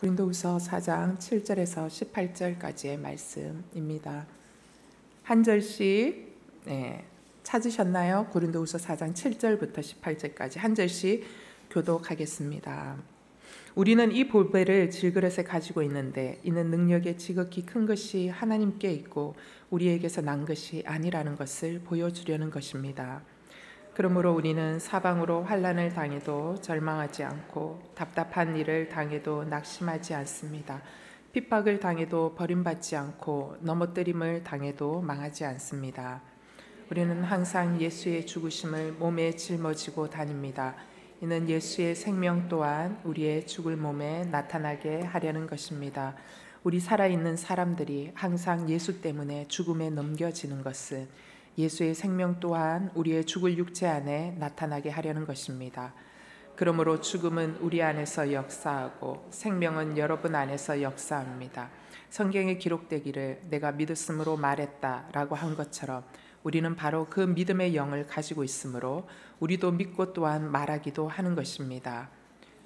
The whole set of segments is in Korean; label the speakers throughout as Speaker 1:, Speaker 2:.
Speaker 1: 고린도후서 4장 7절에서 18절까지의 말씀입니다. 한 절씩 찾으셨나요? 고린도후서 4장 7절부터 18절까지 한 절씩 교독하겠습니다. 우리는 이 보배를 질그릇에 가지고 있는데 이는 능력의 지극히 큰 것이 하나님께 있고 우리에게서 난 것이 아니라는 것을 보여주려는 것입니다. 그러므로 우리는 사방으로 환난을 당해도 절망하지 않고 답답한 일을 당해도 낙심하지 않습니다. 핍박을 당해도 버림받지 않고 넘어뜨림을 당해도 망하지 않습니다. 우리는 항상 예수의 죽으심을 몸에 짊어지고 다닙니다. 이는 예수의 생명 또한 우리의 죽을 몸에 나타나게 하려는 것입니다. 우리 살아있는 사람들이 항상 예수 때문에 죽음에 넘겨지는 것은 예수의 생명 또한 우리의 죽을 육체 안에 나타나게 하려는 것입니다. 그러므로 죽음은 우리 안에서 역사하고 생명은 여러분 안에서 역사합니다. 성경에 기록되기를 내가 믿었으므로 말했다라고 한 것처럼 우리는 바로 그 믿음의 영을 가지고 있으므로 우리도 믿고 또한 말하기도 하는 것입니다.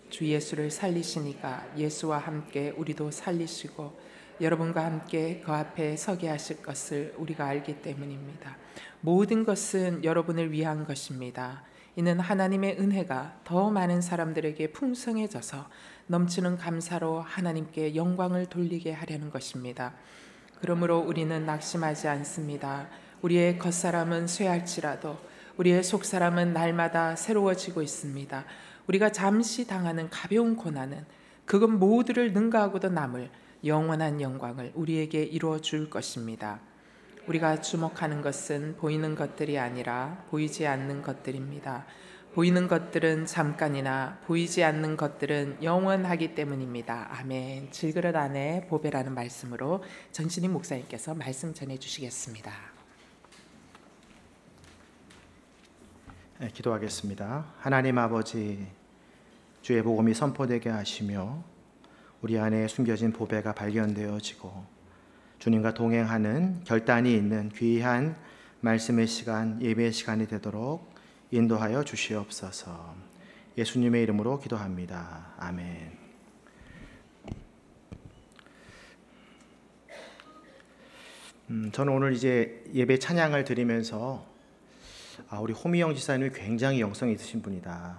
Speaker 1: 주 예수를 살리시니까 예수와 함께 우리도 살리시고 여러분과 함께 그 앞에 서게 하실 것을 우리가 알기 때문입니다. 모든 것은 여러분을 위한 것입니다. 이는 하나님의 은혜가 더 많은 사람들에게 풍성해져서 넘치는 감사로 하나님께 영광을 돌리게 하려는 것입니다. 그러므로 우리는 낙심하지 않습니다. 우리의 겉사람은 쇠할지라도 우리의 속사람은 날마다 새로워지고 있습니다. 우리가 잠시 당하는 가벼운 고난은 그것 모두를 능가하고도 남을 영원한 영광을 우리에게 이루어 줄 것입니다. 우리가 주목하는 것은 보이는 것들이 아니라 보이지 않는 것들입니다. 보이는 것들은 잠깐이나 보이지 않는 것들은 영원하기 때문입니다. 아멘. 질그릇 안에 보배라는 말씀으로 전신희 목사님께서 말씀 전해 주시겠습니다.
Speaker 2: 네, 기도하겠습니다. 하나님 아버지, 주의 복음이 선포되게 하시며 우리 안에 숨겨진 보배가 발견되어지고 주님과 동행하는 결단이 있는 귀한 말씀의 시간, 예배의 시간이 되도록 인도하여 주시옵소서. 예수님의 이름으로 기도합니다. 아멘. 저는 오늘 이제 예배 찬양을 드리면서 우리 호미영 지사님이 굉장히 영성이 있으신 분이다.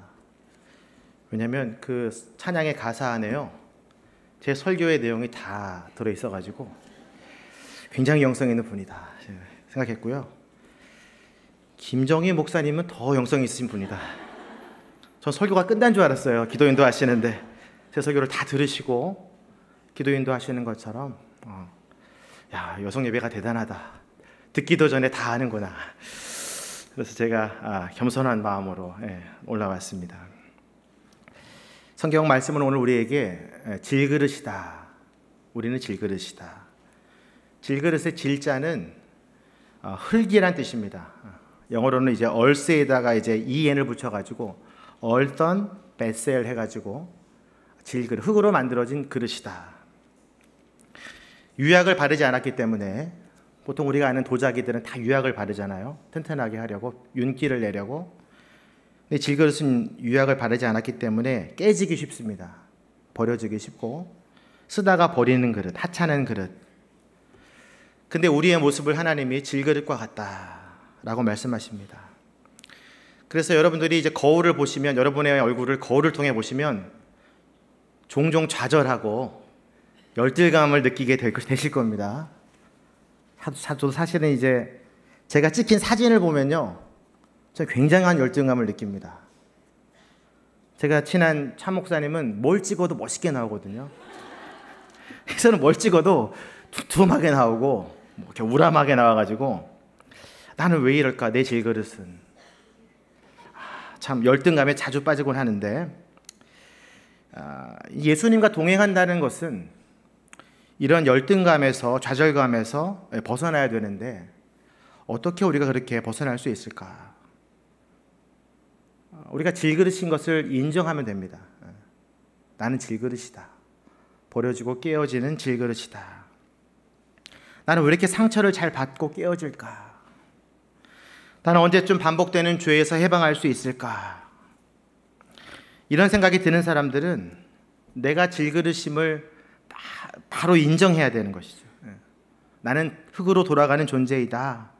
Speaker 2: 왜냐하면 그 찬양의 가사 안에요, 제 설교의 내용이 다 들어있어가지고 굉장히 영성 있는 분이다 생각했고요. 김정희 목사님은 더 영성이 있으신 분이다. 전 설교가 끝난 줄 알았어요. 기도인도 하시는데 제 설교를 다 들으시고 기도인도 하시는 것처럼 여성 예배가 대단하다. 듣기도 전에 다 하는구나. 그래서 제가 겸손한 마음으로 올라왔습니다. 성경 말씀은 오늘 우리에게 질그릇이다. 우리는 질그릇이다. 질그릇의 질자는 흙이란 뜻입니다. 영어로는 이제 얼스에다가 이제 en을 붙여가지고 얼던 베셀 해가지고 질그릇, 흙으로 만들어진 그릇이다. 유약을 바르지 않았기 때문에 보통 우리가 아는 도자기들은 다 유약을 바르잖아요. 튼튼하게 하려고, 윤기를 내려고. 근데 질그릇은 유약을 바르지 않았기 때문에 깨지기 쉽습니다. 버려지기 쉽고 쓰다가 버리는 그릇, 하찮은 그릇. 근데 우리의 모습을 하나님이 질그릇과 같다라고 말씀하십니다. 그래서 여러분들이 이제 거울을 보시면, 여러분의 얼굴을 거울을 통해 보시면 종종 좌절하고 열등감을 느끼게 되실 겁니다. 저도 사실은 이제 제가 찍힌 사진을 보면요, 저는 굉장한 열등감을 느낍니다. 제가 친한 차 목사님은 뭘 찍어도 멋있게 나오거든요. 저는 뭘 찍어도 두툼하게 나오고 이렇게 우람하게 나와가지고 나는 왜 이럴까? 내 질그릇은. 참 열등감에 자주 빠지곤 하는데, 예수님과 동행한다는 것은 이런 열등감에서, 좌절감에서 벗어나야 되는데 어떻게 우리가 그렇게 벗어날 수 있을까? 우리가 질그릇인 것을 인정하면 됩니다. 나는 질그릇이다. 버려지고 깨어지는 질그릇이다. 나는 왜 이렇게 상처를 잘 받고 깨어질까? 나는 언제쯤 반복되는 죄에서 해방할 수 있을까? 이런 생각이 드는 사람들은 내가 질그릇임을 바로 인정해야 되는 것이죠. 나는 흙으로 돌아가는 존재이다.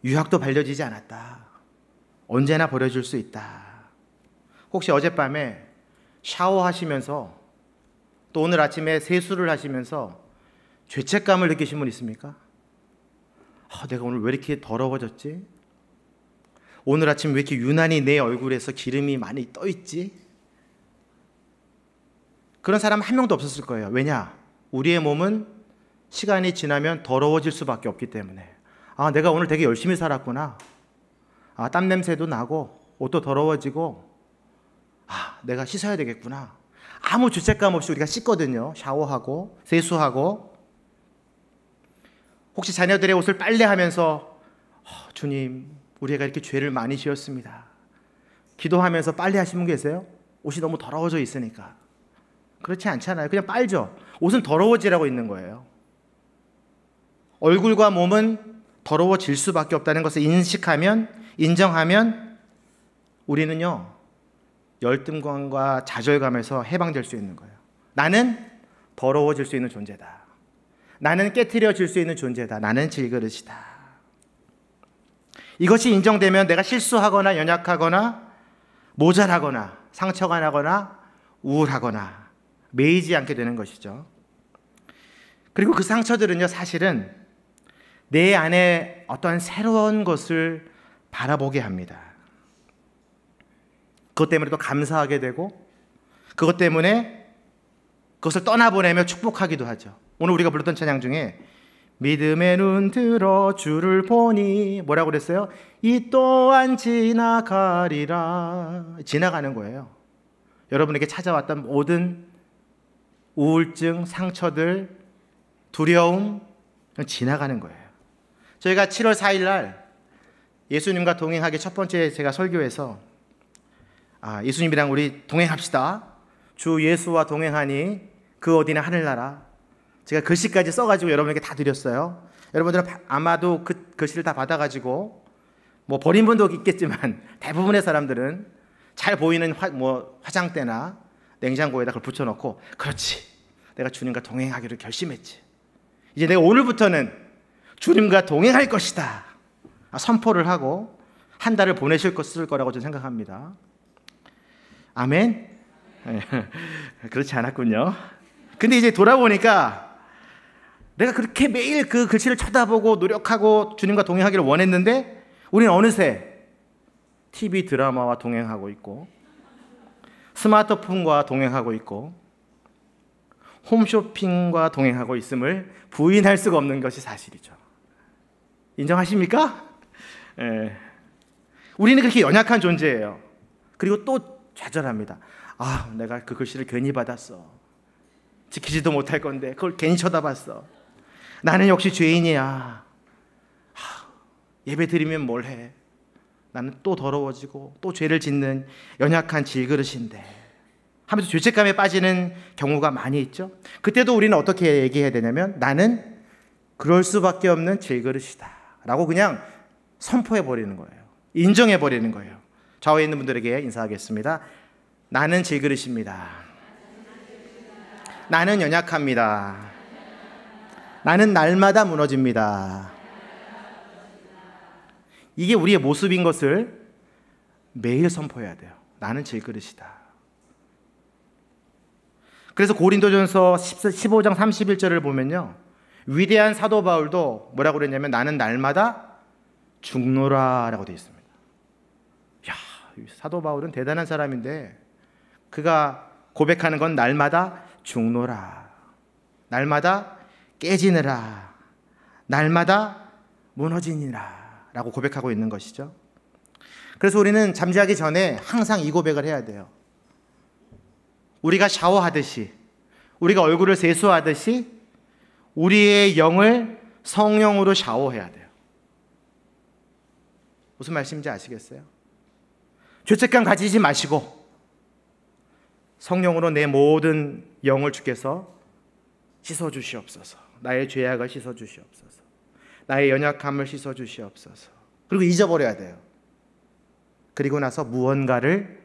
Speaker 2: 유학도 발려지지 않았다. 언제나 버려질 수 있다. 혹시 어젯밤에 샤워하시면서 또 오늘 아침에 세수를 하시면서 죄책감을 느끼신 분 있습니까? 내가 오늘 왜 이렇게 더러워졌지? 오늘 아침 왜 이렇게 유난히 내 얼굴에서 기름이 많이 떠 있지? 그런 사람 한 명도 없었을 거예요. 왜냐? 우리의 몸은 시간이 지나면 더러워질 수밖에 없기 때문에. 내가 오늘 되게 열심히 살았구나. 땀 냄새도 나고 옷도 더러워지고 내가 씻어야 되겠구나. 아무 죄책감 없이 우리가 씻거든요. 샤워하고 세수하고. 혹시 자녀들의 옷을 빨래하면서 주님, 우리가 이렇게 죄를 많이 지었습니다. 기도하면서 빨래하시는 분 계세요? 옷이 너무 더러워져 있으니까. 그렇지 않잖아요. 그냥 빨죠. 옷은 더러워지라고 있는 거예요. 얼굴과 몸은 더러워질 수밖에 없다는 것을 인식하면, 인정하면 우리는요, 열등감과 좌절감에서 해방될 수 있는 거예요. 나는 더러워질 수 있는 존재다. 나는 깨트려질 수 있는 존재다. 나는 질그릇이다. 이것이 인정되면 내가 실수하거나 연약하거나 모자라거나 상처가 나거나 우울하거나 매이지 않게 되는 것이죠. 그리고 그 상처들은요, 사실은 내 안에 어떠한 새로운 것을 바라보게 합니다. 그것 때문에 또 감사하게 되고, 그것 때문에 그것을 떠나보내며 축복하기도 하죠. 오늘 우리가 불렀던 찬양 중에 믿음의 눈 들어 주를 보니 뭐라고 그랬어요? 이 또한 지나가리라. 지나가는 거예요. 여러분에게 찾아왔던 모든 우울증, 상처들, 두려움 지나가는 거예요. 저희가 7월 4일 날 예수님과 동행하기 첫 번째 제가 설교에서 예수님이랑 우리 동행합시다. 주 예수와 동행하니 그 어디나 하늘나라. 제가 글씨까지 써가지고 여러분에게 다 드렸어요. 여러분들은 아마도 그 글씨를 다 받아가지고 뭐 버린 분도 있겠지만 대부분의 사람들은 잘 보이는 화장대나 냉장고에다 그걸 붙여놓고, 그렇지, 내가 주님과 동행하기로 결심했지. 이제 내가 오늘부터는 주님과 동행할 것이다. 선포를 하고 한 달을 보내실 거라고 저는 생각합니다. 아멘? 그렇지 않았군요. 근데 이제 돌아보니까 내가 그렇게 매일 그 글씨를 쳐다보고 노력하고 주님과 동행하기를 원했는데 우리는 어느새 TV 드라마와 동행하고 있고 스마트폰과 동행하고 있고 홈쇼핑과 동행하고 있음을 부인할 수가 없는 것이 사실이죠. 인정하십니까? 우리는 그렇게 연약한 존재예요. 그리고 또 좌절합니다. 내가 그 글씨를 괜히 받았어. 지키지도 못할 건데 그걸 괜히 쳐다봤어. 나는 역시 죄인이야. 예배 드리면 뭘 해? 나는 또 더러워지고 또 죄를 짓는 연약한 질그릇인데 하면서 죄책감에 빠지는 경우가 많이 있죠. 그때도 우리는 어떻게 얘기해야 되냐면 나는 그럴 수밖에 없는 질그릇이다 라고 그냥 선포해버리는 거예요. 인정해버리는 거예요. 좌우에 있는 분들에게 인사하겠습니다. 나는 질그릇입니다. 나는 연약합니다. 나는 날마다 무너집니다. 이게 우리의 모습인 것을 매일 선포해야 돼요. 나는 질그릇이다. 그래서 고린도전서 15장 31절을 보면요, 위대한 사도 바울도 뭐라고 그랬냐면 나는 날마다 죽노라 라고 되어 있습니다. 사도 바울은 대단한 사람인데 그가 고백하는 건 날마다 죽노라, 날마다 깨지느라, 날마다 무너지니라 라고 고백하고 있는 것이죠. 그래서 우리는 잠자기 전에 항상 이 고백을 해야 돼요. 우리가 샤워하듯이, 우리가 얼굴을 세수하듯이 우리의 영을 성령으로 샤워해야 돼요. 무슨 말씀인지 아시겠어요? 죄책감 가지지 마시고 성령으로 내 모든 영을 주께서 씻어주시옵소서. 나의 죄악을 씻어주시옵소서. 나의 연약함을 씻어주시옵소서. 그리고 잊어버려야 돼요. 그리고 나서 무언가를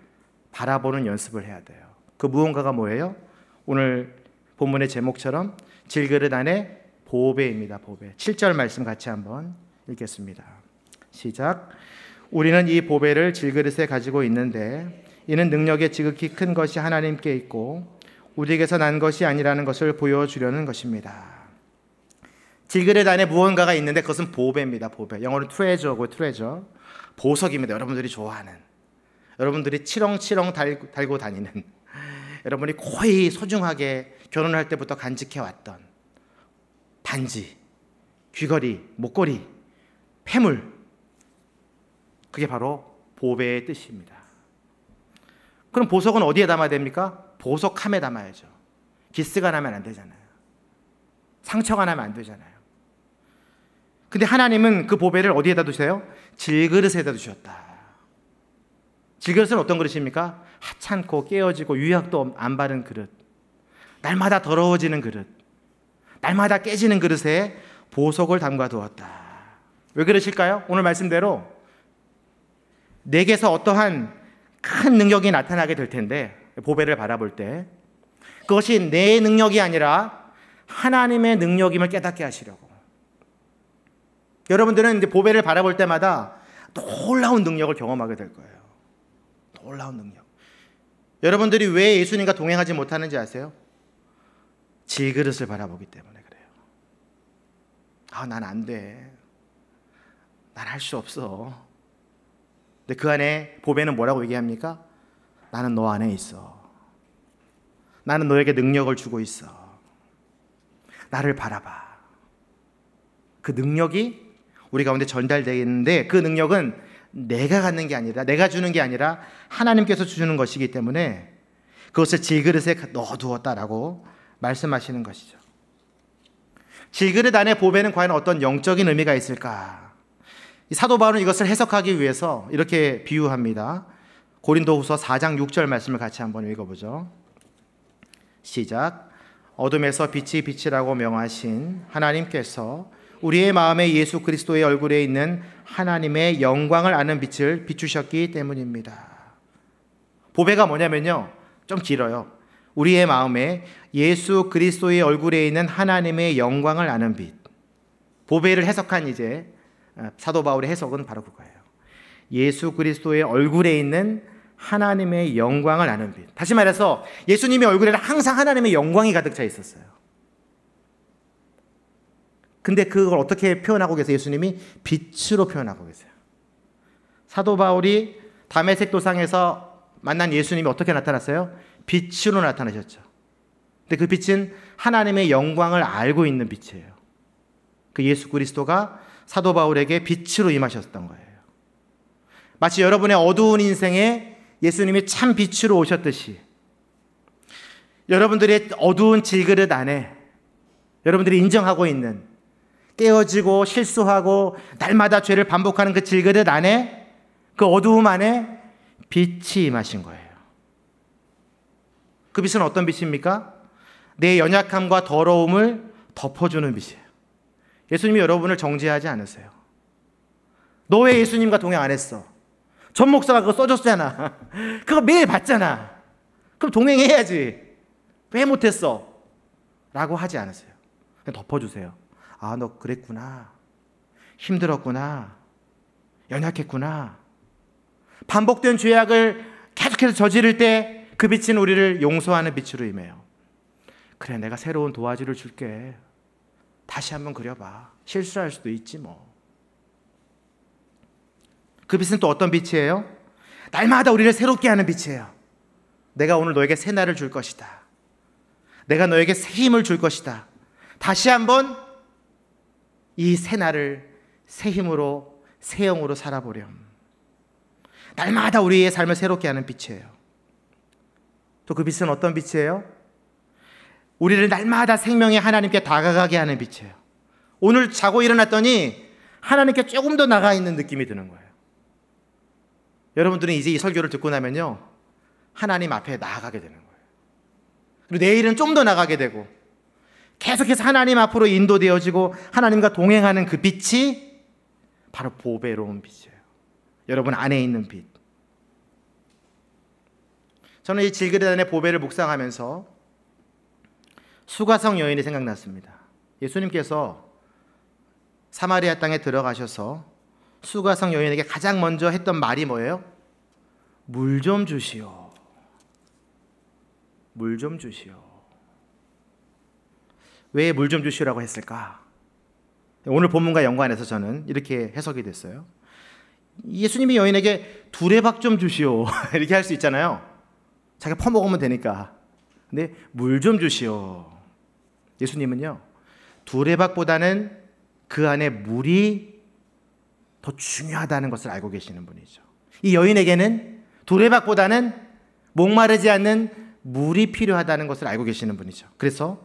Speaker 2: 바라보는 연습을 해야 돼요. 그 무언가가 뭐예요? 오늘 본문의 제목처럼 질그릇 안에 보배입니다. 보배. 7절 말씀 같이 한번 읽겠습니다. 시작. 우리는 이 보배를 질그릇에 가지고 있는데 이는 능력의 지극히 큰 것이 하나님께 있고 우리에게서 난 것이 아니라는 것을 보여주려는 것입니다. 질그릇 안에 무언가가 있는데 그것은 보배입니다. 보배. 영어로 트레저고 트레저. 보석입니다. 여러분들이 좋아하는, 여러분들이 치렁치렁 달고 다니는, 여러분이 거의 소중하게 결혼할 때부터 간직해왔던 반지, 귀걸이, 목걸이, 폐물, 그게 바로 보배의 뜻입니다. 그럼 보석은 어디에 담아야 됩니까? 보석함에 담아야죠. 기스가 나면 안 되잖아요. 상처가 나면 안 되잖아요. 근데 하나님은 그 보배를 어디에다 두세요? 질그릇에다 두셨다. 질그릇은 어떤 그릇입니까? 하찮고 깨어지고 유약도 안 바른 그릇, 날마다 더러워지는 그릇, 날마다 깨지는 그릇에 보석을 담가 두었다. 왜 그러실까요? 오늘 말씀대로 내게서 어떠한 큰 능력이 나타나게 될 텐데, 보배를 바라볼 때 그것이 내 능력이 아니라 하나님의 능력임을 깨닫게 하시려고. 여러분들은 이제 보배를 바라볼 때마다 놀라운 능력을 경험하게 될 거예요. 놀라운 능력. 여러분들이 왜 예수님과 동행하지 못하는지 아세요? 질그릇을 바라보기 때문에 그래요. 난 안 돼. 난 할 수 없어. 근데 그 안에 보배는 뭐라고 얘기합니까? 나는 너 안에 있어. 나는 너에게 능력을 주고 있어. 나를 바라봐. 그 능력이 우리 가운데 전달되어 있는데 그 능력은 내가 갖는 게 아니라, 내가 주는 게 아니라 하나님께서 주는 것이기 때문에 그것을 질그릇에 넣어두었다라고 말씀하시는 것이죠. 질그릇 안에 보배는 과연 어떤 영적인 의미가 있을까? 사도 바울은 이것을 해석하기 위해서 이렇게 비유합니다. 고린도후서 4장 6절 말씀을 같이 한번 읽어보죠. 시작. 어둠에서 빛이 빛이라고 명하신 하나님께서 우리의 마음에 예수 그리스도의 얼굴에 있는 하나님의 영광을 아는 빛을 비추셨기 때문입니다. 보배가 뭐냐면요, 좀 길어요. 우리의 마음에 예수 그리스도의 얼굴에 있는 하나님의 영광을 아는 빛. 보배를 해석한 이제 사도 바울의 해석은 바로 그거예요. 예수 그리스도의 얼굴에 있는 하나님의 영광을 아는 빛. 다시 말해서 예수님의 얼굴에는 항상 하나님의 영광이 가득 차 있었어요. 근데 그걸 어떻게 표현하고 계세요? 예수님이 빛으로 표현하고 계세요. 사도 바울이 다메섹 도상에서 만난 예수님이 어떻게 나타났어요? 빛으로 나타나셨죠. 근데 그 빛은 하나님의 영광을 알고 있는 빛이에요. 그 예수 그리스도가 사도 바울에게 빛으로 임하셨던 거예요. 마치 여러분의 어두운 인생에 예수님이 참 빛으로 오셨듯이 여러분들의 어두운 질그릇 안에 여러분들이 인정하고 있는 깨어지고 실수하고 날마다 죄를 반복하는 그 질그릇 안에, 그 어두움 안에 빛이 임하신 거예요. 그 빛은 어떤 빛입니까? 내 연약함과 더러움을 덮어주는 빛이에요. 예수님이 여러분을 정죄하지 않으세요. 너 왜 예수님과 동행 안 했어? 전 목사가 그거 써줬잖아. 그거 매일 봤잖아. 그럼 동행해야지. 왜 못했어? 라고 하지 않으세요. 그냥 덮어주세요. 너 그랬구나. 힘들었구나. 연약했구나. 반복된 죄악을 계속해서 저지를 때 그 빛은 우리를 용서하는 빛으로 임해요. 그래, 내가 새로운 도화지를 줄게. 다시 한번 그려봐. 실수할 수도 있지 뭐. 그 빛은 또 어떤 빛이에요? 날마다 우리를 새롭게 하는 빛이에요. 내가 오늘 너에게 새 날을 줄 것이다. 내가 너에게 새 힘을 줄 것이다. 다시 한번 이 새 날을 새 힘으로, 새 영으로 살아보렴. 날마다 우리의 삶을 새롭게 하는 빛이에요. 또 그 빛은 어떤 빛이에요? 우리를 날마다 생명의 하나님께 다가가게 하는 빛이에요. 오늘 자고 일어났더니 하나님께 조금 더 나가 있는 느낌이 드는 거예요. 여러분들은 이제 이 설교를 듣고 나면요, 하나님 앞에 나아가게 되는 거예요. 그리고 내일은 좀 더 나가게 되고 계속해서 하나님 앞으로 인도되어지고 하나님과 동행하는 그 빛이 바로 보배로운 빛이에요. 여러분 안에 있는 빛. 저는 이 질그릇 보배를 묵상하면서 수가성 여인이 생각났습니다. 예수님께서 사마리아 땅에 들어가셔서 수가성 여인에게 가장 먼저 했던 말이 뭐예요? 물 좀 주시오. 물 좀 주시오. 왜 물 좀 주시오라고 했을까? 오늘 본문과 연관해서 저는 이렇게 해석이 됐어요. 예수님이 여인에게 두레박 좀 주시오 이렇게 할 수 있잖아요. 자기가 퍼먹으면 되니까. 근데 물 좀 주시오. 예수님은요, 두레박보다는 그 안에 물이 더 중요하다는 것을 알고 계시는 분이죠. 이 여인에게는 두레박보다는 목마르지 않는 물이 필요하다는 것을 알고 계시는 분이죠. 그래서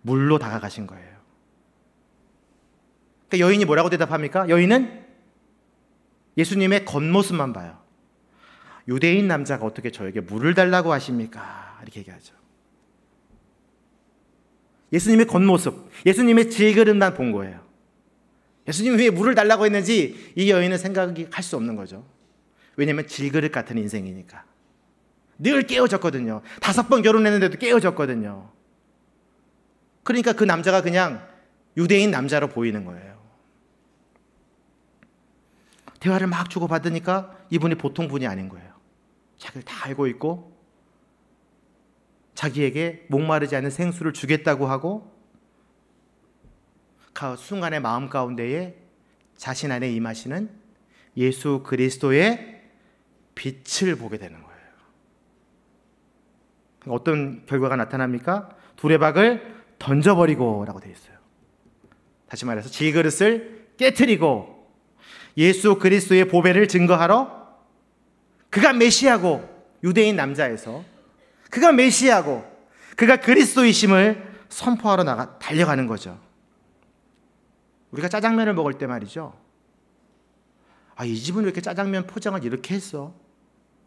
Speaker 2: 물로 다가가신 거예요. 그러니까 여인이 뭐라고 대답합니까? 여인은 예수님의 겉모습만 봐요. 유대인 남자가 어떻게 저에게 물을 달라고 하십니까? 이렇게 얘기하죠. 예수님의 겉모습, 예수님의 질그릇만 본 거예요. 예수님이 왜 물을 달라고 했는지 이 여인은 생각할 수 없는 거죠. 왜냐하면 질그릇 같은 인생이니까. 늘 깨어졌거든요. 5번 결혼했는데도 깨어졌거든요. 그러니까 그 남자가 그냥 유대인 남자로 보이는 거예요. 대화를 막 주고받으니까 이분이 보통 분이 아닌 거예요. 자기를 다 알고 있고 자기에게 목마르지 않은 생수를 주겠다고 하고 그 순간의 마음 가운데에 자신 안에 임하시는 예수 그리스도의 빛을 보게 되는 거예요. 어떤 결과가 나타납니까? 두레박을 던져버리고 라고 되어 있어요. 다시 말해서 질그릇을 깨트리고 예수 그리스도의 보배를 증거하러 그가 메시아고, 유대인 남자에서 그가 메시아고 그가 그리스도이심을 선포하러 달려가는 거죠. 우리가 짜장면을 먹을 때 말이죠, 이 집은 왜 이렇게 짜장면 포장을 이렇게 했어?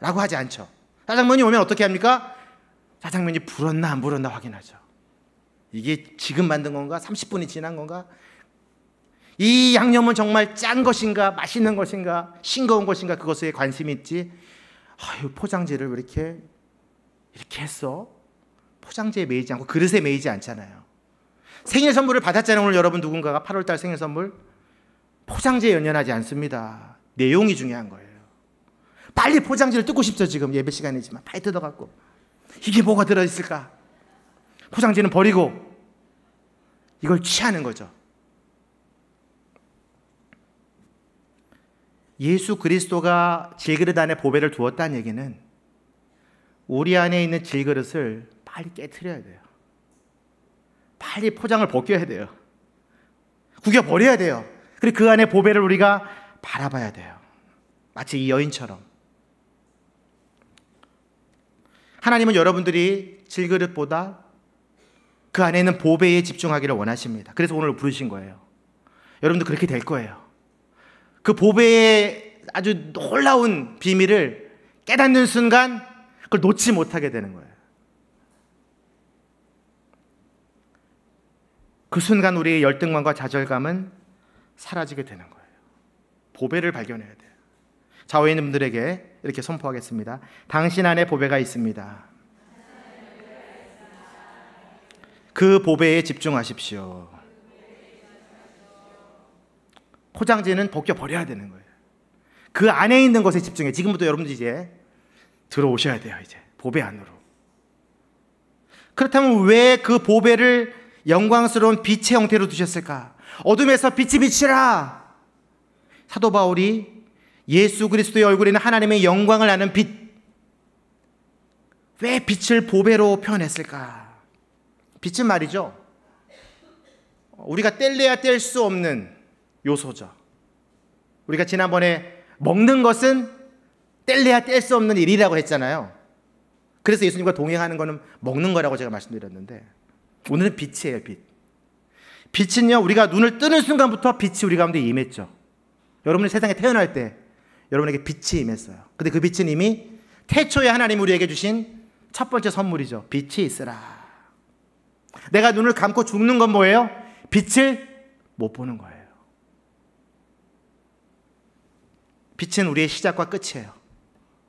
Speaker 2: 라고 하지 않죠. 짜장면이 오면 어떻게 합니까? 짜장면이 불었나 안 불었나 확인하죠. 이게 지금 만든 건가? 30분이 지난 건가? 이 양념은 정말 짠 것인가? 맛있는 것인가? 싱거운 것인가? 그것에 관심이 있지. 포장지를 왜 이렇게 했어? 포장지에 매이지 않고 그릇에 매이지 않잖아요. 생일 선물을 받았잖아요. 오늘 여러분 누군가가 8월달 생일 선물. 포장지에 연연하지 않습니다. 내용이 중요한 거예요. 빨리 포장지를 뜯고 싶죠. 지금 예배 시간이지만 빨리 뜯어갖고 이게 뭐가 들어있을까? 포장지는 버리고 이걸 취하는 거죠. 예수 그리스도가 질그릇 안에 보배를 두었다는 얘기는 우리 안에 있는 질그릇을 빨리 깨트려야 돼요. 빨리 포장을 벗겨야 돼요. 구겨버려야 돼요. 그리고 그 안에 보배를 우리가 바라봐야 돼요. 마치 이 여인처럼. 하나님은 여러분들이 질그릇보다 그 안에 있는 보배에 집중하기를 원하십니다. 그래서 오늘 부르신 거예요. 여러분도 그렇게 될 거예요. 그 보배의 아주 놀라운 비밀을 깨닫는 순간 그걸 놓지 못하게 되는 거예요. 그 순간 우리의 열등감과 좌절감은 사라지게 되는 거예요. 보배를 발견해야 돼요. 좌우에 있는 분들에게 이렇게 선포하겠습니다. 당신 안에 보배가 있습니다. 그 보배에 집중하십시오. 포장지는 벗겨버려야 되는 거예요. 그 안에 있는 것에 집중해. 지금부터 여러분들 이제 들어오셔야 돼요. 이제 보배 안으로. 그렇다면 왜 그 보배를 영광스러운 빛의 형태로 두셨을까? 어둠에서 빛이 비치라. 사도 바울이 예수 그리스도의 얼굴에 있는 하나님의 영광을 아는 빛, 왜 빛을 보배로 표현했을까? 빛은 말이죠, 우리가 뗄래야 뗄 수 없는 요소죠. 우리가 지난번에 먹는 것은 뗄래야 뗄 수 없는 일이라고 했잖아요. 그래서 예수님과 동행하는 것은 먹는 거라고 제가 말씀드렸는데, 오늘은 빛이에요. 빛은요, 우리가 눈을 뜨는 순간부터 빛이 우리 가운데 임했죠. 여러분이 세상에 태어날 때 여러분에게 빛이 임했어요. 근데 그 빛은 이미 태초에 하나님이 우리에게 주신 첫 번째 선물이죠. 빛이 있으라. 내가 눈을 감고 죽는 건 뭐예요? 빛을 못 보는 거예요. 빛은 우리의 시작과 끝이에요.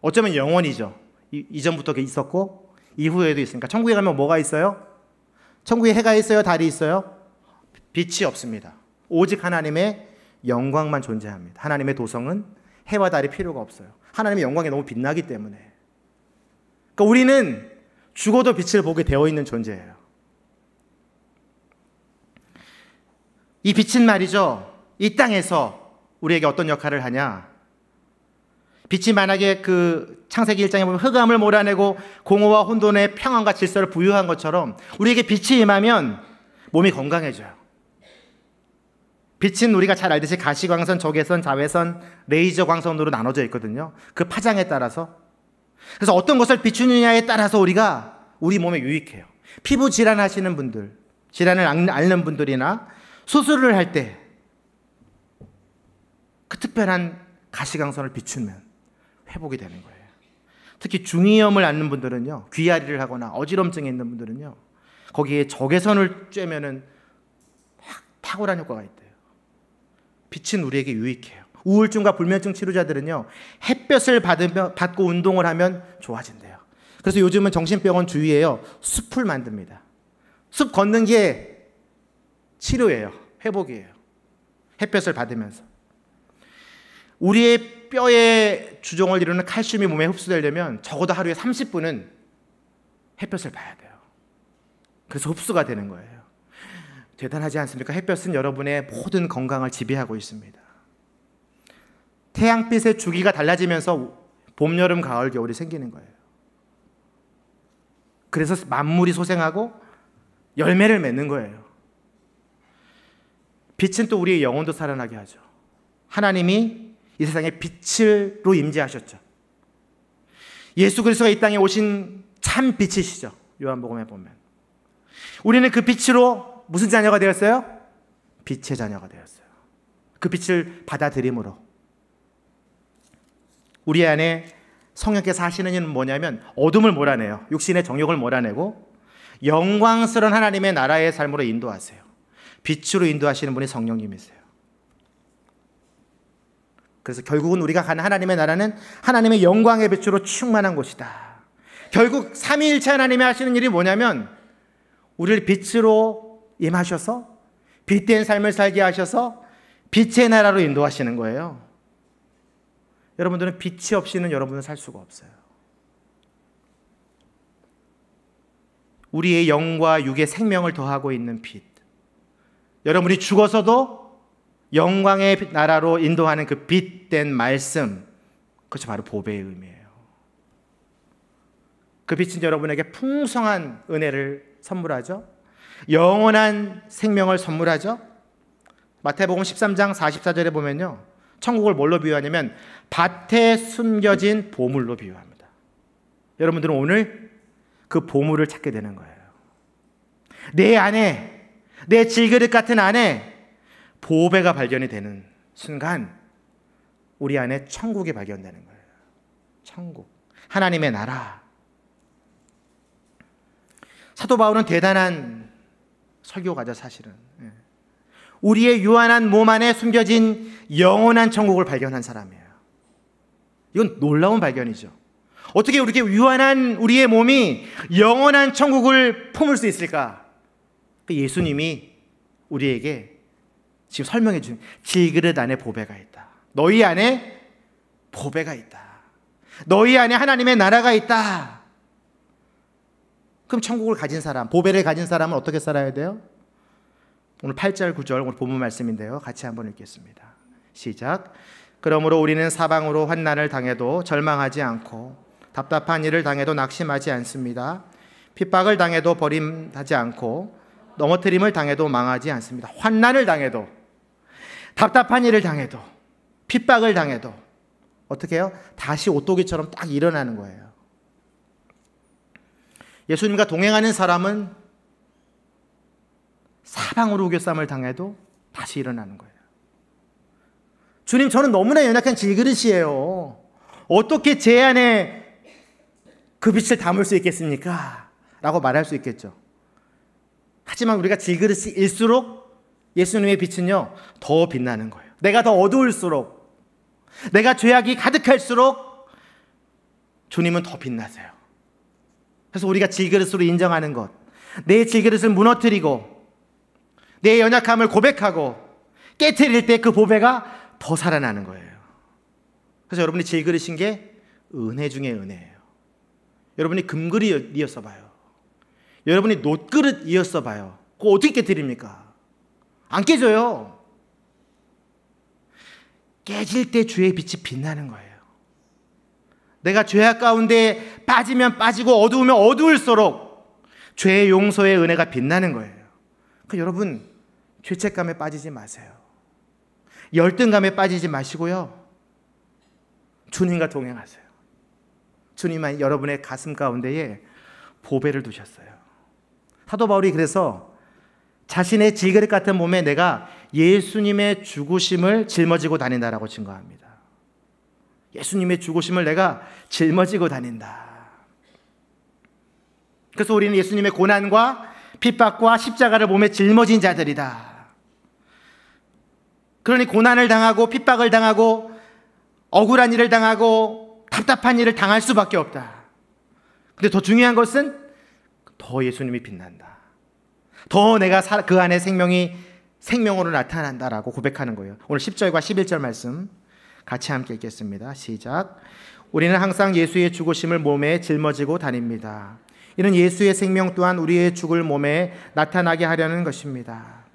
Speaker 2: 어쩌면 영원이죠. 이전부터 있었고 이후에도 있으니까. 천국에 가면 뭐가 있어요? 천국에 해가 있어요? 달이 있어요? 빛이 없습니다. 오직 하나님의 영광만 존재합니다. 하나님의 도성은 해와 달이 필요가 없어요. 하나님의 영광이 너무 빛나기 때문에. 그러니까 우리는 죽어도 빛을 보게 되어 있는 존재예요. 이 빛은 말이죠, 이 땅에서 우리에게 어떤 역할을 하냐? 빛이 만약에 그 창세기 1장에 보면 흑암을 몰아내고 공허와 혼돈의 평안과 질서를 부유한 것처럼 우리에게 빛이 임하면 몸이 건강해져요. 빛은 우리가 잘 알듯이 가시광선, 적외선, 자외선, 레이저 광선으로 나눠져 있거든요. 그 파장에 따라서. 그래서 어떤 것을 비추느냐에 따라서 우리 몸에 유익해요. 피부 질환 하시는 분들, 질환을 앓는 분들이나 수술을 할 때 그 특별한 가시광선을 비추면 회복이 되는 거예요. 특히 중이염을 앓는 분들은요, 귀앓이를 하거나 어지럼증이 있는 분들은요, 거기에 적외선을 쬐면은 탁월한 효과가 있대요. 빛은 우리에게 유익해요. 우울증과 불면증 치료자들은요, 햇볕을 받고 운동을 하면 좋아진대요. 그래서 요즘은 정신병원 주위에요, 숲을 만듭니다. 숲 걷는 게 치료예요. 회복이에요. 햇볕을 받으면서. 우리의 뼈의 주종을 이루는 칼슘이 몸에 흡수되려면 적어도 하루에 30분은 햇볕을 봐야 돼요. 그래서 흡수가 되는 거예요. 대단하지 않습니까? 햇볕은 여러분의 모든 건강을 지배하고 있습니다. 태양빛의 주기가 달라지면서 봄, 여름, 가을, 겨울이 생기는 거예요. 그래서 만물이 소생하고 열매를 맺는 거예요. 빛은 또 우리의 영혼도 살아나게 하죠. 하나님이 이 세상에 빛으로 임재하셨죠. 예수 그리스도가 이 땅에 오신 참 빛이시죠. 요한복음에 보면 우리는 그 빛으로 무슨 자녀가 되었어요? 빛의 자녀가 되었어요. 그 빛을 받아들임으로 우리 안에 성령께서 하시는 일은 뭐냐면 어둠을 몰아내요. 육신의 정욕을 몰아내고 영광스러운 하나님의 나라의 삶으로 인도하세요. 빛으로 인도하시는 분이 성령님이세요. 그래서 결국은 우리가 가는 하나님의 나라는 하나님의 영광의 빛으로 충만한 곳이다. 결국 삼위일체 하나님이 하시는 일이 뭐냐면 우리를 빛으로 임하셔서 빛된 삶을 살게 하셔서 빛의 나라로 인도하시는 거예요. 여러분들은 빛이 없이는 여러분은 살 수가 없어요. 우리의 영과 육의 생명을 더하고 있는 빛. 여러분이 죽어서도 영광의 나라로 인도하는 그 빛된 말씀, 그것이 바로 보배의 의미예요. 그 빛은 여러분에게 풍성한 은혜를 선물하죠. 영원한 생명을 선물하죠. 마태복음 13장 44절에 보면요, 천국을 뭘로 비유하냐면 밭에 숨겨진 보물로 비유합니다. 여러분들은 오늘 그 보물을 찾게 되는 거예요. 내 안에, 내 질그릇 같은 안에 보배가 발견이 되는 순간 우리 안에 천국이 발견되는 거예요. 천국, 하나님의 나라. 사도 바울은 대단한 설교가죠, 사실은. 우리의 유한한 몸 안에 숨겨진 영원한 천국을 발견한 사람이에요. 이건 놀라운 발견이죠. 어떻게 이렇게 유한한 우리의 몸이 영원한 천국을 품을 수 있을까? 예수님이 우리에게 지금 설명해 주는, 질그릇 안에 보배가 있다. 너희 안에 보배가 있다. 너희 안에 하나님의 나라가 있다. 그럼 천국을 가진 사람, 보배를 가진 사람은 어떻게 살아야 돼요? 오늘 8절 9절 오늘 본문 말씀인데요, 같이 한번 읽겠습니다. 시작. 그러므로 우리는 사방으로 환난을 당해도 절망하지 않고 답답한 일을 당해도 낙심하지 않습니다. 핍박을 당해도 버림하지 않고 넘어뜨림을 당해도 망하지 않습니다. 환난을 당해도, 답답한 일을 당해도, 핍박을 당해도 어떻게 해요? 다시 오토기처럼 딱 일어나는 거예요. 예수님과 동행하는 사람은 사방으로 우겨쌈을 당해도 다시 일어나는 거예요. 주님, 저는 너무나 연약한 질그릇이에요. 어떻게 제 안에 그 빛을 담을 수 있겠습니까? 라고 말할 수 있겠죠. 하지만 우리가 질그릇일수록 예수님의 빛은요, 더 빛나는 거예요. 내가 더 어두울수록, 내가 죄악이 가득할수록 주님은 더 빛나세요. 그래서 우리가 질그릇으로 인정하는 것, 내 질그릇을 무너뜨리고 내 연약함을 고백하고 깨트릴 때 그 보배가 더 살아나는 거예요. 그래서 여러분이 질그릇인 게 은혜 중에 은혜예요. 여러분이 금그릇이었어 봐요. 여러분이 놋그릇이었어 봐요. 그거 어떻게 깨트립니까? 안 깨져요. 깨질 때 주의 빛이 빛나는 거예요. 내가 죄악 가운데 빠지면 빠지고 어두우면 어두울수록 죄의 용서의 은혜가 빛나는 거예요. 그러니까 여러분, 죄책감에 빠지지 마세요. 열등감에 빠지지 마시고요. 주님과 동행하세요. 주님은 여러분의 가슴 가운데에 보배를 두셨어요. 사도 바울이 그래서 자신의 질그릇 같은 몸에 내가 예수님의 죽으심을 짊어지고 다닌다라고 증거합니다. 예수님의 죽으심을 내가 짊어지고 다닌다. 그래서 우리는 예수님의 고난과 핍박과 십자가를 몸에 짊어진 자들이다. 그러니 고난을 당하고 핍박을 당하고 억울한 일을 당하고 답답한 일을 당할 수밖에 없다. 근데 더 중요한 것은 더 예수님이 빛난다. 더 내가 그 안에 생명으로 나타난다라고 고백하는 거예요. 오늘 10절과 11절 말씀 같이 함께 읽겠습니다. 시작. 우리는 항상 예수의 죽으심을 몸에 짊어지고 다닙니다. 이는 예수의 생명 또한 우리의 죽을 몸에 나타나게 하려는 것입니다.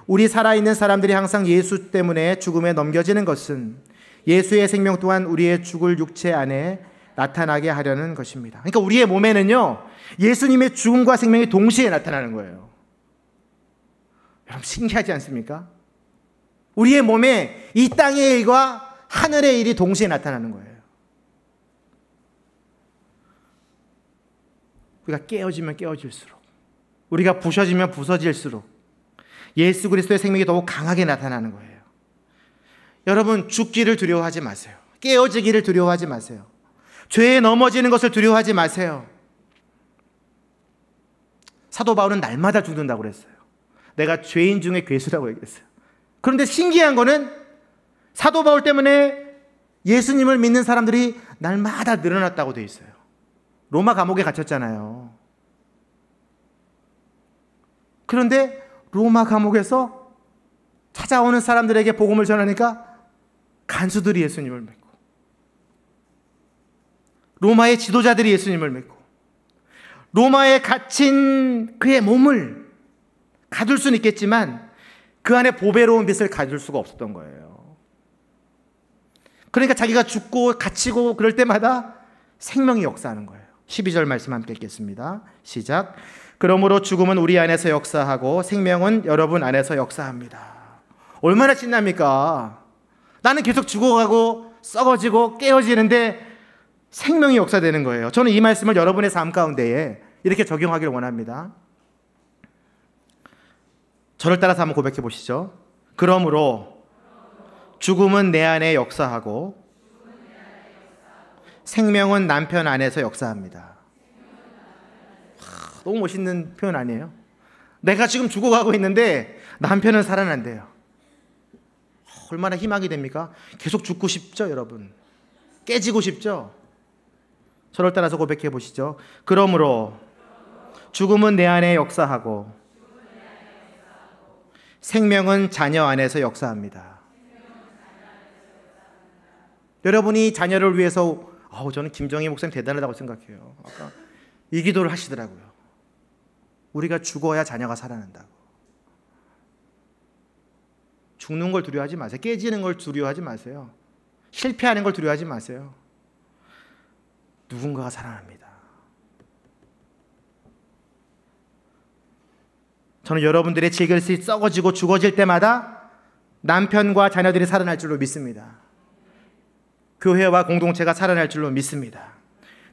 Speaker 2: 우리 살아있는 사람들이 항상 예수 때문에 죽음에 넘겨지는 것은 예수의 생명 또한 우리의 죽을 육체 안에 나타나게 하려는 것입니다. 그러니까 우리의 몸에는요, 예수님의 죽음과 생명이 동시에 나타나는 거예요. 여러분 신기하지 않습니까? 우리의 몸에 이 땅의 일과 하늘의 일이 동시에 나타나는 거예요. 우리가 깨어지면 깨어질수록, 우리가 부서지면 부서질수록 예수 그리스도의 생명이 더욱 강하게 나타나는 거예요. 여러분 죽기를 두려워하지 마세요. 깨어지기를 두려워하지 마세요. 죄에 넘어지는 것을 두려워하지 마세요. 사도 바울은 날마다 죽는다고 그랬어요. 내가 죄인 중에 괴수라고 얘기했어요. 그런데 신기한 거는 사도 바울 때문에 예수님을 믿는 사람들이 날마다 늘어났다고 돼 있어요. 로마 감옥에 갇혔잖아요. 그런데 로마 감옥에서 찾아오는 사람들에게 복음을 전하니까 간수들이 예수님을 믿고, 로마의 지도자들이 예수님을 믿고, 로마에 갇힌 그의 몸을 가둘 수는 있겠지만 그 안에 보배로운 빛을 가둘 수가 없었던 거예요. 그러니까 자기가 죽고 갇히고 그럴 때마다 생명이 역사하는 거예요. 12절 말씀 함께 읽겠습니다. 시작. 그러므로 죽음은 우리 안에서 역사하고 생명은 여러분 안에서 역사합니다. 얼마나 신납니까? 나는 계속 죽어가고 썩어지고 깨어지는데 생명이 역사되는 거예요. 저는 이 말씀을 여러분의 삶 가운데에 이렇게 적용하기를 원합니다. 저를 따라서 한번 고백해 보시죠. 그러므로 죽음은 내 안에 역사하고 생명은 남편 안에서 역사합니다. 너무 멋있는 표현 아니에요? 내가 지금 죽어가고 있는데 남편은 살아난대요. 얼마나 희망이 됩니까? 계속 죽고 싶죠, 여러분? 깨지고 싶죠? 저를 따라서 고백해 보시죠. 그러므로 죽음은 내 안에 역사하고 생명은 자녀 안에서 역사합니다. 여러분이 자녀를 위해서 저는 김정희 목사님 대단하다고 생각해요. 아까 이 기도를 하시더라고요. 우리가 죽어야 자녀가 살아난다고. 죽는 걸 두려워하지 마세요. 깨지는 걸 두려워하지 마세요. 실패하는 걸 두려워하지 마세요. 누군가가 살아납니다. 저는 여러분들의 질그릇이 썩어지고 죽어질 때마다 남편과 자녀들이 살아날 줄로 믿습니다. 교회와 공동체가 살아날 줄로 믿습니다.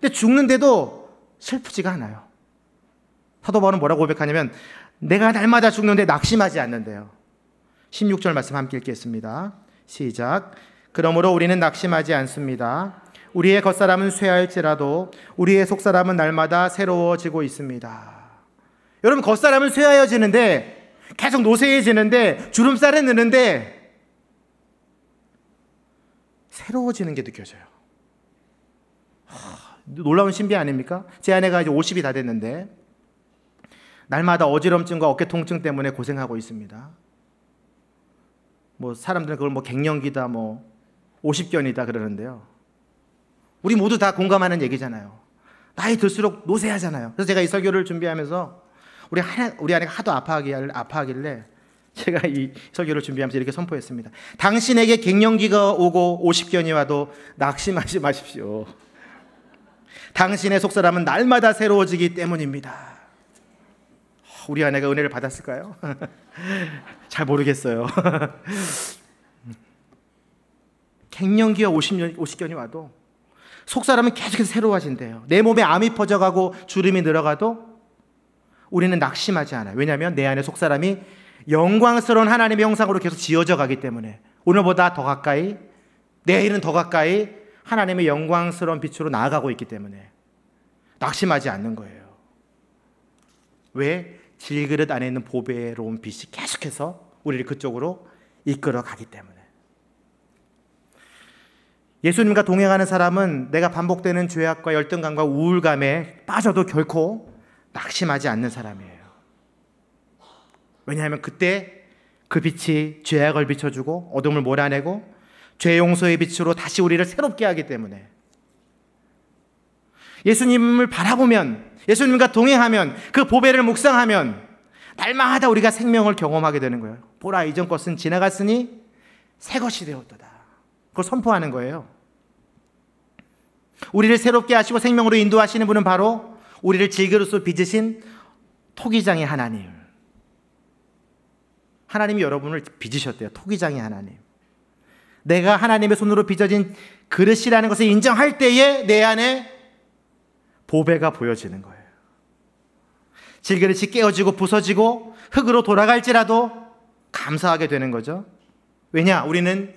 Speaker 2: 근데 죽는데도 슬프지가 않아요. 사도 바울은 뭐라고 고백하냐면 내가 날마다 죽는데 낙심하지 않는데요. 16절 말씀 함께 읽겠습니다. 시작. 그러므로 우리는 낙심하지 않습니다. 우리의 겉사람은 쇠할지라도 우리의 속사람은 날마다 새로워지고 있습니다. 여러분 겉사람은 쇠하여지는데 계속 노쇠해지는데 주름살은 느는데 새로워지는 게 느껴져요. 놀라운 신비 아닙니까? 제 아내가 이제 50이 다 됐는데 날마다 어지럼증과 어깨 통증 때문에 고생하고 있습니다. 뭐 사람들은 그걸 뭐 갱년기다, 뭐 50견이다 그러는데요. 우리 모두 다 공감하는 얘기잖아요. 나이 들수록 노쇠하잖아요. 그래서 제가 이 설교를 준비하면서 우리 아내가 하도 아파하길래 제가 이 설교를 준비하면서 이렇게 선포했습니다. 당신에게 갱년기가 오고 50견이 와도 낙심하지 마십시오. 당신의 속사람은 날마다 새로워지기 때문입니다. 우리 아내가 은혜를 받았을까요? 잘 모르겠어요. 갱년기와 50견이 와도 속사람은 계속해서 새로워진대요. 내 몸에 암이 퍼져가고 주름이 늘어가도 우리는 낙심하지 않아요. 왜냐하면 내 안에 속사람이 영광스러운 하나님의 형상으로 계속 지어져 가기 때문에 오늘보다 더 가까이, 내일은 더 가까이 하나님의 영광스러운 빛으로 나아가고 있기 때문에 낙심하지 않는 거예요. 왜? 질그릇 안에 있는 보배로운 빛이 계속해서 우리를 그쪽으로 이끌어 가기 때문에. 예수님과 동행하는 사람은 내가 반복되는 죄악과 열등감과 우울감에 빠져도 결코 낙심하지 않는 사람이에요. 왜냐하면 그때 그 빛이 죄악을 비춰주고 어둠을 몰아내고 죄 용서의 빛으로 다시 우리를 새롭게 하기 때문에. 예수님을 바라보면, 예수님과 동행하면, 그 보배를 묵상하면 날마다 우리가 생명을 경험하게 되는 거예요. 보라, 이전 것은 지나갔으니 새 것이 되었도다. 그걸 선포하는 거예요. 우리를 새롭게 하시고 생명으로 인도하시는 분은 바로 우리를 질그릇으로 빚으신 토기장의 하나님. 하나님이 여러분을 빚으셨대요. 토기장의 하나님. 내가 하나님의 손으로 빚어진 그릇이라는 것을 인정할 때에 내 안에 보배가 보여지는 거예요. 질그릇이 깨어지고 부서지고 흙으로 돌아갈지라도 감사하게 되는 거죠. 왜냐? 우리는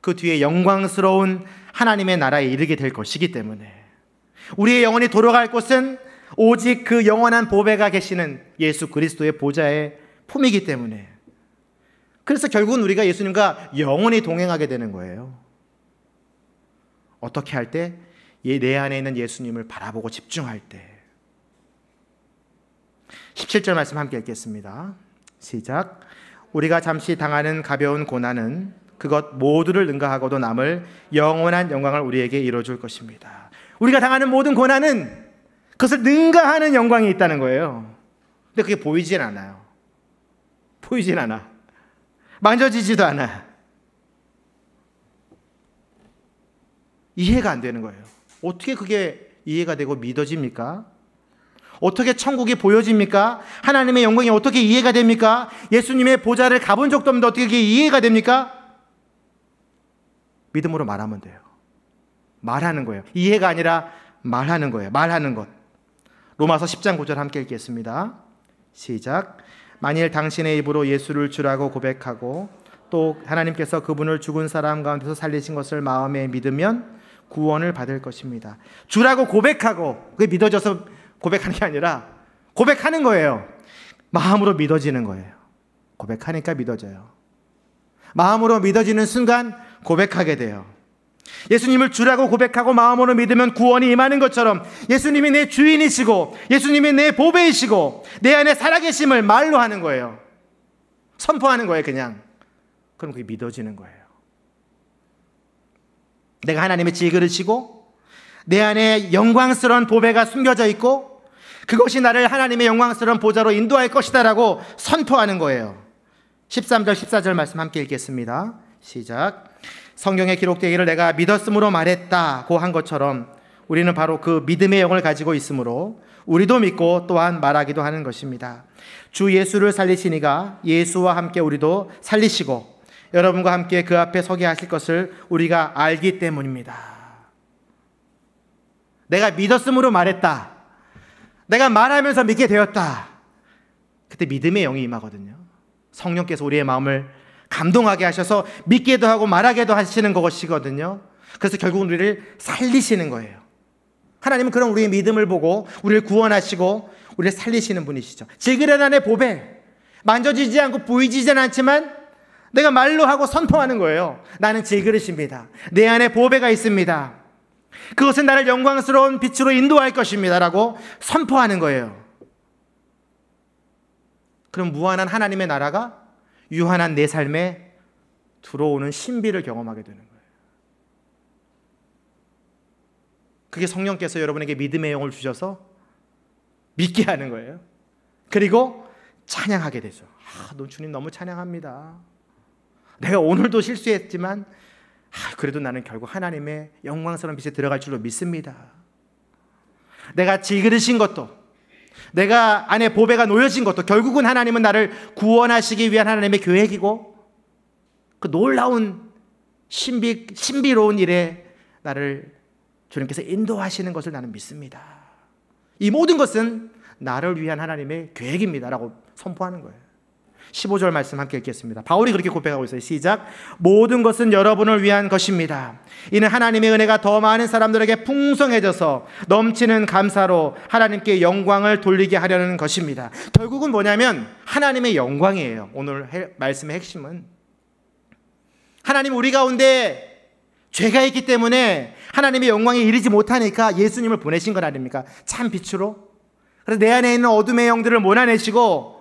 Speaker 2: 그 뒤에 영광스러운 하나님의 나라에 이르게 될 것이기 때문에. 우리의 영혼이 돌아갈 곳은 오직 그 영원한 보배가 계시는 예수 그리스도의 보좌의 품이기 때문에. 그래서 결국은 우리가 예수님과 영원히 동행하게 되는 거예요. 어떻게 할 때? 내 안에 있는 예수님을 바라보고 집중할 때. 17절 말씀 함께 읽겠습니다. 시작. 우리가 잠시 당하는 가벼운 고난은 그것 모두를 능가하고도 남을 영원한 영광을 우리에게 이뤄줄 것입니다. 우리가 당하는 모든 고난은 그것을 능가하는 영광이 있다는 거예요. 근데 그게 보이진 않아요. 보이진 않아. 만져지지도 않아. 이해가 안 되는 거예요. 어떻게 그게 이해가 되고 믿어집니까? 어떻게 천국이 보여집니까? 하나님의 영광이 어떻게 이해가 됩니까? 예수님의 보좌를 가본 적도 없는데 어떻게 그게 이해가 됩니까? 믿음으로 말하면 돼요. 말하는 거예요. 이해가 아니라 말하는 거예요. 말하는 것. 로마서 10장 9절 함께 읽겠습니다. 시작. 만일 당신의 입으로 예수를 주라고 고백하고 또 하나님께서 그분을 죽은 사람 가운데서 살리신 것을 마음에 믿으면 구원을 받을 것입니다. 주라고 고백하고, 그게 믿어져서 고백하는 게 아니라 고백하는 거예요. 마음으로 믿어지는 거예요. 고백하니까 믿어져요. 마음으로 믿어지는 순간 고백하게 돼요. 예수님을 주라고 고백하고 마음으로 믿으면 구원이 임하는 것처럼 예수님이 내 주인이시고 예수님이 내 보배이시고 내 안에 살아계심을 말로 하는 거예요. 선포하는 거예요. 그냥. 그럼 그게 믿어지는 거예요. 내가 하나님의 질그릇이고 내 안에 영광스러운 보배가 숨겨져 있고 그것이 나를 하나님의 영광스러운 보좌로 인도할 것이다 라고 선포하는 거예요. 13절 14절 말씀 함께 읽겠습니다. 시작. 성경에 기록되기를 내가 믿었으므로 말했다고 한 것처럼 우리는 바로 그 믿음의 영을 가지고 있으므로 우리도 믿고 또한 말하기도 하는 것입니다. 주 예수를 살리시니가 예수와 함께 우리도 살리시고 여러분과 함께 그 앞에 서게 하실 것을 우리가 알기 때문입니다. 내가 믿었으므로 말했다. 내가 말하면서 믿게 되었다. 그때 믿음의 영이 임하거든요. 성령께서 우리의 마음을 감동하게 하셔서 믿게도 하고 말하게도 하시는 것이거든요. 그래서 결국은 우리를 살리시는 거예요. 하나님은 그런 우리의 믿음을 보고 우리를 구원하시고 우리를 살리시는 분이시죠. 질그릇 안에 보배, 만져지지 않고 보이지는 않지만 내가 말로 하고 선포하는 거예요. 나는 질그릇입니다. 내 안에 보배가 있습니다. 그것은 나를 영광스러운 빛으로 인도할 것입니다 라고 선포하는 거예요. 그럼 무한한 하나님의 나라가 유한한 내 삶에 들어오는 신비를 경험하게 되는 거예요. 그게 성령께서 여러분에게 믿음의 영을 주셔서 믿게 하는 거예요. 그리고 찬양하게 되죠. 너 주님 너무 찬양합니다. 내가 오늘도 실수했지만 그래도 나는 결국 하나님의 영광스러운 빛에 들어갈 줄로 믿습니다. 내가 질그릇인 것도, 내가 안에 보배가 놓여진 것도 결국은 하나님은 나를 구원하시기 위한 하나님의 계획이고 그 놀라운 신비로운 일에 나를 주님께서 인도하시는 것을 나는 믿습니다. 이 모든 것은 나를 위한 하나님의 계획입니다 라고 선포하는 거예요. 15절 말씀 함께 읽겠습니다. 바울이 그렇게 고백하고 있어요. 시작. 모든 것은 여러분을 위한 것입니다. 이는 하나님의 은혜가 더 많은 사람들에게 풍성해져서 넘치는 감사로 하나님께 영광을 돌리게 하려는 것입니다. 결국은 뭐냐면 하나님의 영광이에요. 오늘 말씀의 핵심은 하나님 우리 가운데 죄가 있기 때문에 하나님의 영광에 이르지 못하니까 예수님을 보내신 것 아닙니까? 참 빛으로. 그래서 내 안에 있는 어둠의 영들을 몰아내시고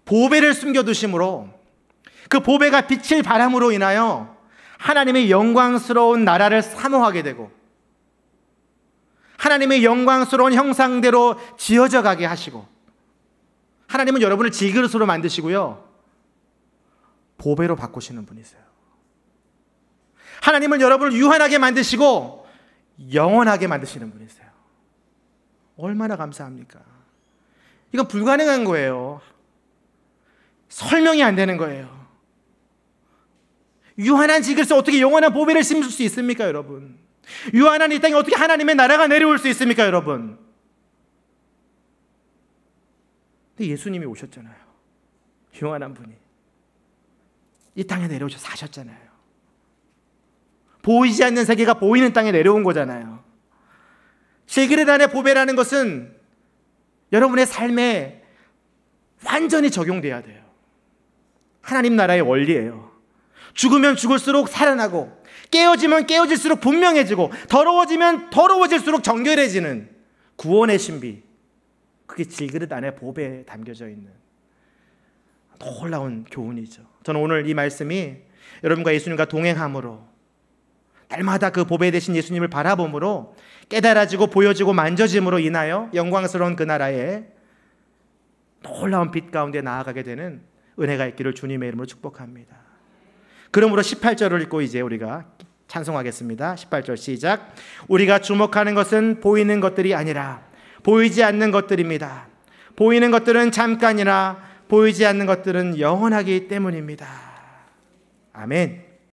Speaker 2: 보배를 숨겨두심으로 그 보배가 빛을 발함으로 인하여 하나님의 영광스러운 나라를 사모하게 되고 하나님의 영광스러운 형상대로 지어져 가게 하시고 하나님은 여러분을 질그릇으로 만드시고요 보배로 바꾸시는 분이세요. 하나님은 여러분을 유한하게 만드시고 영원하게 만드시는 분이세요. 얼마나 감사합니까? 이건 불가능한 거예요. 설명이 안 되는 거예요. 유한한 질그릇에 어떻게 영원한 보배를 심을 수 있습니까, 여러분? 유한한 이 땅에 어떻게 하나님의 나라가 내려올 수 있습니까, 여러분? 근데 예수님이 오셨잖아요. 유한한 분이 이 땅에 내려오셔 사셨잖아요. 보이지 않는 세계가 보이는 땅에 내려온 거잖아요. 질그릇 안에 보배라는 것은 여러분의 삶에 완전히 적용돼야 돼요. 하나님 나라의 원리예요. 죽으면 죽을수록 살아나고 깨어지면 깨어질수록 분명해지고 더러워지면 더러워질수록 정결해지는 구원의 신비. 그게 질그릇 안에 보배에 담겨져 있는 놀라운 교훈이죠. 저는 오늘 이 말씀이 여러분과 예수님과 동행함으로 날마다 그 보배 되신 예수님을 바라봄으로 깨달아지고 보여지고 만져짐으로 인하여 영광스러운 그 나라에 놀라운 빛 가운데 나아가게 되는 은혜가 있기를 주님의 이름으로 축복합니다. 그러므로 18절을 읽고 이제 우리가 찬송하겠습니다. 18절 시작. 우리가 주목하는 것은 보이는 것들이 아니라 보이지 않는 것들입니다. 보이는 것들은 잠깐이나 보이지 않는 것들은 영원하기 때문입니다. 아멘.